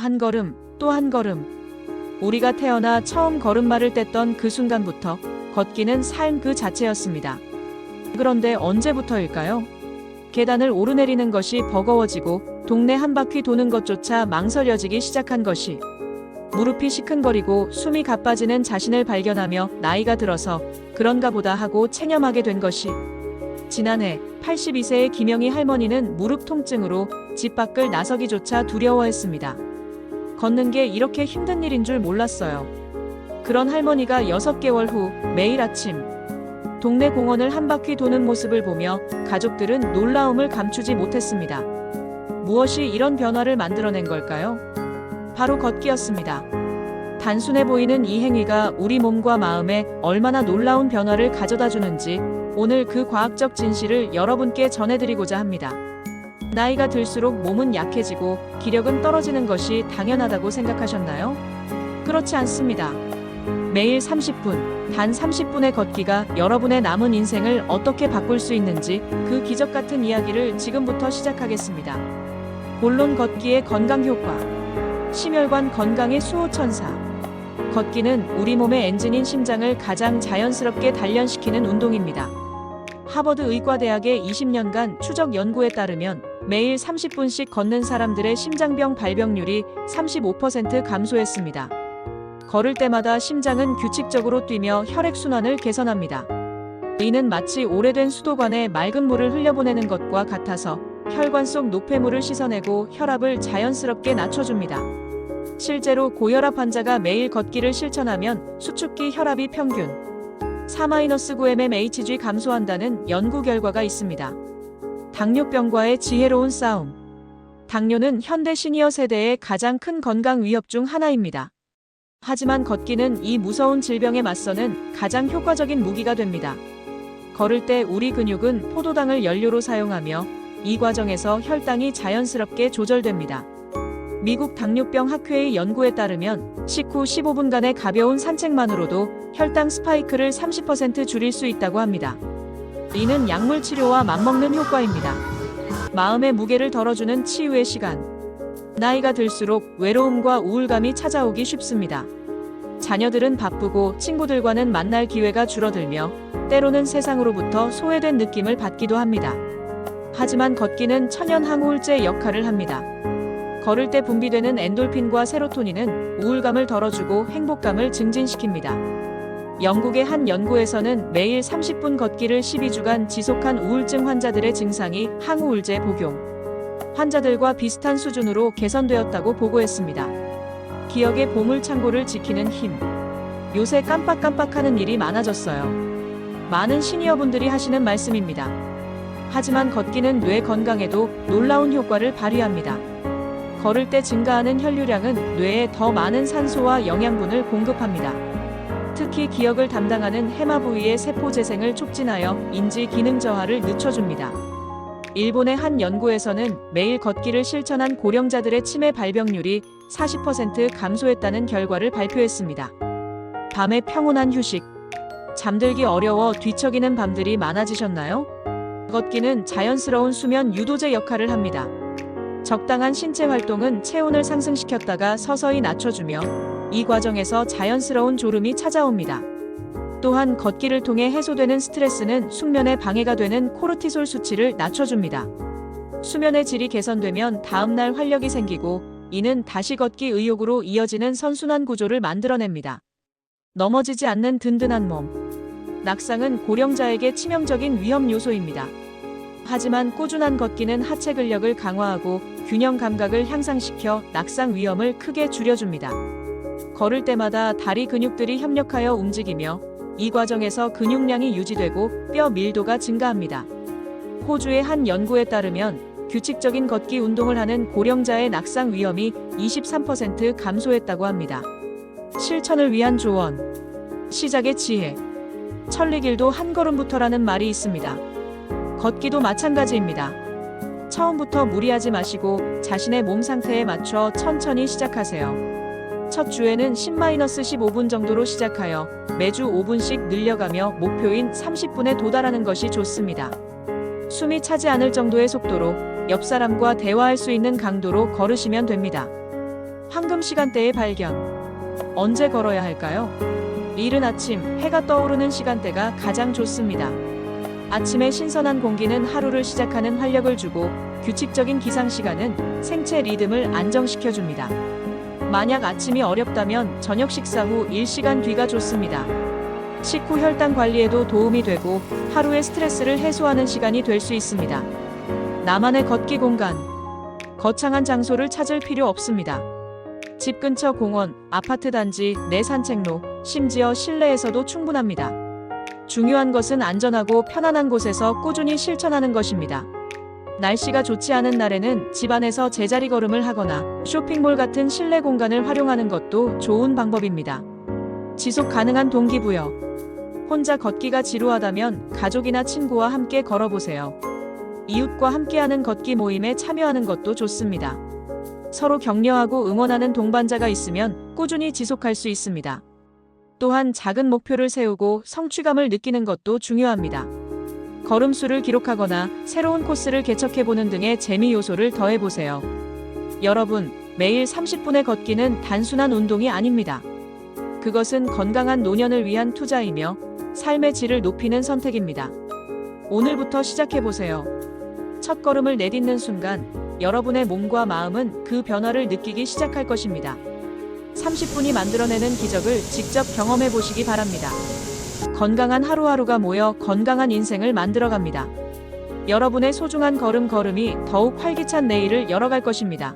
한 걸음, 또 한 걸음. 우리가 태어나 처음 걸음마를 뗐던 그 순간부터 걷기는 삶 그 자체였습니다. 그런데 언제부터일까요? 계단을 오르내리는 것이 버거워지고 동네 한 바퀴 도는 것조차 망설여지기 시작한 것이, 무릎이 시큰거리고 숨이 가빠지는 자신을 발견하며 나이가 들어서 그런가 보다 하고 체념하게 된 것이, 지난해 82세의 김영희 할머니는 무릎 통증으로 집 밖을 나서기조차 두려워했습니다. 걷는 게 이렇게 힘든 일인 줄 몰랐어요. 그런 할머니가 6개월 후 매일 아침 동네 공원을 한 바퀴 도는 모습을 보며 가족들은 놀라움을 감추지 못했습니다. 무엇이 이런 변화를 만들어낸 걸까요? 바로 걷기였습니다. 단순해 보이는 이 행위가 우리 몸과 마음에 얼마나 놀라운 변화를 가져다 주는지 오늘 그 과학적 진실을 여러분께 전해드리고자 합니다. 나이가 들수록 몸은 약해지고 기력은 떨어지는 것이 당연하다고 생각하셨나요? 그렇지 않습니다. 매일 30분, 단 30분의 걷기가 여러분의 남은 인생을 어떻게 바꿀 수 있는지 그 기적 같은 이야기를 지금부터 시작하겠습니다. 본론, 걷기의 건강 효과. 심혈관 건강의 수호천사. 걷기는 우리 몸의 엔진인 심장을 가장 자연스럽게 단련시키는 운동입니다. 하버드 의과대학의 20년간 추적 연구에 따르면 매일 30분씩 걷는 사람들의 심장병 발병률이 35% 감소했습니다. 걸을 때마다 심장은 규칙적으로 뛰며 혈액순환을 개선합니다. 이는 마치 오래된 수도관에 맑은 물을 흘려보내는 것과 같아서 혈관 속 노폐물을 씻어내고 혈압을 자연스럽게 낮춰줍니다. 실제로 고혈압 환자가 매일 걷기를 실천하면 수축기 혈압이 평균 4-9mmHg 감소한다는 연구 결과가 있습니다. 당뇨병과의 지혜로운 싸움. 당뇨는 현대 시니어 세대의 가장 큰 건강 위협 중 하나입니다. 하지만 걷기는 이 무서운 질병에 맞서는 가장 효과적인 무기가 됩니다. 걸을 때 우리 근육은 포도당을 연료로 사용하며 이 과정에서 혈당이 자연스럽게 조절됩니다. 미국 당뇨병 학회의 연구에 따르면 식후 15분간의 가벼운 산책만으로도 혈당 스파이크를 30% 줄일 수 있다고 합니다. 이는 약물 치료와 맞먹는 효과입니다. 마음의 무게를 덜어주는 치유의 시간. 나이가 들수록 외로움과 우울감이 찾아오기 쉽습니다. 자녀들은 바쁘고 친구들과는 만날 기회가 줄어들며 때로는 세상으로부터 소외된 느낌을 받기도 합니다. 하지만 걷기는 천연 항우울제 역할을 합니다. 걸을 때 분비되는 엔돌핀과 세로토닌은 우울감을 덜어주고 행복감을 증진시킵니다. 영국의 한 연구에서는 매일 30분 걷기를 12주간 지속한 우울증 환자들의 증상이 항우울제 복용 환자들과 비슷한 수준으로 개선되었다고 보고했습니다. 기억의 보물창고를 지키는 힘. 요새 깜빡깜빡하는 일이 많아졌어요. 많은 시니어분들이 하시는 말씀입니다. 하지만 걷기는 뇌 건강에도 놀라운 효과를 발휘합니다. 걸을 때 증가하는 혈류량은 뇌에 더 많은 산소와 영양분을 공급합니다. 특히 기억을 담당하는 해마 부위의 세포 재생을 촉진하여 인지 기능 저하를 늦춰줍니다. 일본의 한 연구에서는 매일 걷기를 실천한 고령자들의 치매 발병률이 40% 감소했다는 결과를 발표했습니다. 밤의 평온한 휴식. 잠들기 어려워 뒤척이는 밤들이 많아지셨나요? 걷기는 자연스러운 수면 유도제 역할을 합니다. 적당한 신체 활동은 체온을 상승시켰다가 서서히 낮춰주며 이 과정에서 자연스러운 졸음이 찾아옵니다. 또한 걷기를 통해 해소되는 스트레스는 숙면에 방해가 되는 코르티솔 수치를 낮춰줍니다. 수면의 질이 개선되면 다음날 활력이 생기고 이는 다시 걷기 의욕으로 이어지는 선순환 구조를 만들어냅니다. 넘어지지 않는 든든한 몸. 낙상은 고령자에게 치명적인 위험 요소입니다. 하지만 꾸준한 걷기는 하체 근력을 강화하고 균형 감각을 향상시켜 낙상 위험을 크게 줄여줍니다. 걸을 때마다 다리 근육들이 협력하여 움직이며 이 과정에서 근육량이 유지되고 뼈 밀도가 증가합니다. 호주의 한 연구에 따르면 규칙적인 걷기 운동을 하는 고령자의 낙상 위험이 23% 감소했다고 합니다. 실천을 위한 조언. 시작의 지혜. 천리길도 한 걸음부터라는 말이 있습니다. 걷기도 마찬가지입니다. 처음부터 무리하지 마시고 자신의 몸 상태에 맞춰 천천히 시작하세요. 첫 주에는 10-15분 정도로 시작하여 매주 5분씩 늘려가며 목표인 30분에 도달하는 것이 좋습니다. 숨이 차지 않을 정도의 속도로 옆 사람과 대화할 수 있는 강도로 걸으시면 됩니다. 황금 시간대의 발견. 언제 걸어야 할까요? 이른 아침 해가 떠오르는 시간대가 가장 좋습니다. 아침의 신선한 공기는 하루를 시작하는 활력을 주고 규칙적인 기상 시간은 생체 리듬을 안정시켜줍니다. 만약 아침이 어렵다면 저녁 식사 후 1시간 뒤가 좋습니다. 식후 혈당 관리에도 도움이 되고 하루의 스트레스를 해소하는 시간이 될 수 있습니다. 나만의 걷기 공간. 거창한 장소를 찾을 필요 없습니다. 집 근처 공원, 아파트 단지, 내 산책로, 심지어 실내에서도 충분합니다. 중요한 것은 안전하고 편안한 곳에서 꾸준히 실천하는 것입니다. 날씨가 좋지 않은 날에는 집 안에서 제자리 걸음을 하거나 쇼핑몰 같은 실내 공간을 활용하는 것도 좋은 방법입니다. 지속 가능한 동기부여. 혼자 걷기가 지루하다면 가족이나 친구와 함께 걸어보세요. 이웃과 함께하는 걷기 모임에 참여하는 것도 좋습니다. 서로 격려하고 응원하는 동반자가 있으면 꾸준히 지속할 수 있습니다. 또한 작은 목표를 세우고 성취감을 느끼는 것도 중요합니다. 걸음수를 기록하거나 새로운 코스를 개척해보는 등의 재미 요소를 더해보세요. 여러분, 매일 30분의 걷기는 단순한 운동이 아닙니다. 그것은 건강한 노년을 위한 투자이며 삶의 질을 높이는 선택입니다. 오늘부터 시작해보세요. 첫 걸음을 내딛는 순간 여러분의 몸과 마음은 그 변화를 느끼기 시작할 것입니다. 30분이 만들어내는 기적을 직접 경험해 보시기 바랍니다. 건강한 하루하루가 모여 건강한 인생을 만들어갑니다. 여러분의 소중한 걸음걸음이 더욱 활기찬 내일을 열어갈 것입니다.